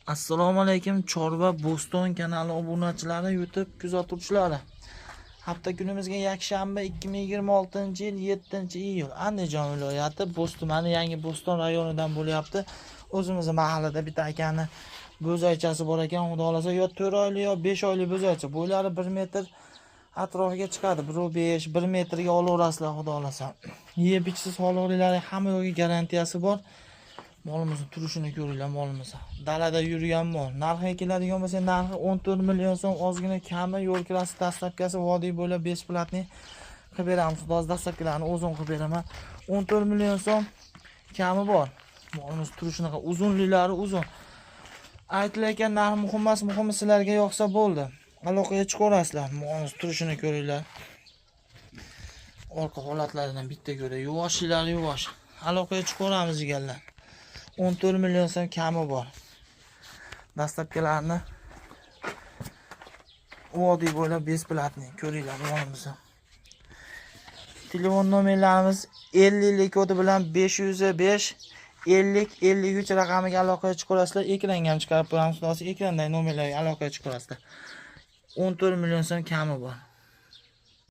Assalomu alaykum Chorva Bo'ston kanali obunachilari, YouTube kuzatuvchilari. Hafta kunimizga yakshanba 2026-yil 7-iyul Andijon viloyati Bo'ston tumani Yangi Bo'ston rayonidan bo'lyapti. O'zimizning mahallada bitta akani bo'zaychasi bor ekan. Xudo xolasa yo 4 oylik yo 5 oylik bo'zaycha. Bo'ylari 1 metr atrofiga chiqadi. 1.5 1 metrga olaverasizlar xudo xolasa. Yeb ichsiz holliklari hamma yo'ga garantiyasi bor. Molimizni turishini ko'ringlar molimiz. Dalada yurgan mol. Narxiga keladigan bo'lsa, narxi 14 million so'm, ozgina kami, yo'l kirasi, dastlabkasi vodiy bo'ylab besplatni qilib beramiz. Xudo dastlabkilarni o'zim qilib beraman. 14 million so'm kami bor. Molimiz turishini uzunliklari uzun. Aytilayotgan narx muhim emas, muhimi sizlarga yoqsa bo'ldi. Aloqaga chiqaverasizlar. Molimiz turishini ko'ringlar. Orqa holatlaridan bitta ko'ra yuvoshlari yuvosh. Aloqaga chiqaveramiz deganlar. 14 million so'm kami bor. Dastlabkilarni vodiy bo'ylab besplatni ko'ringlar molimizni. Telefon nomerlarimiz 50 kodi bilan 505 50 53 raqamiga aloqaga chiqaverasizlar. Ekranga ham chiqarib qo'yamiz. Xudosi ekrandagi nomerlarga aloqaga chiqaverasizlar. 14 million so'm kami bor.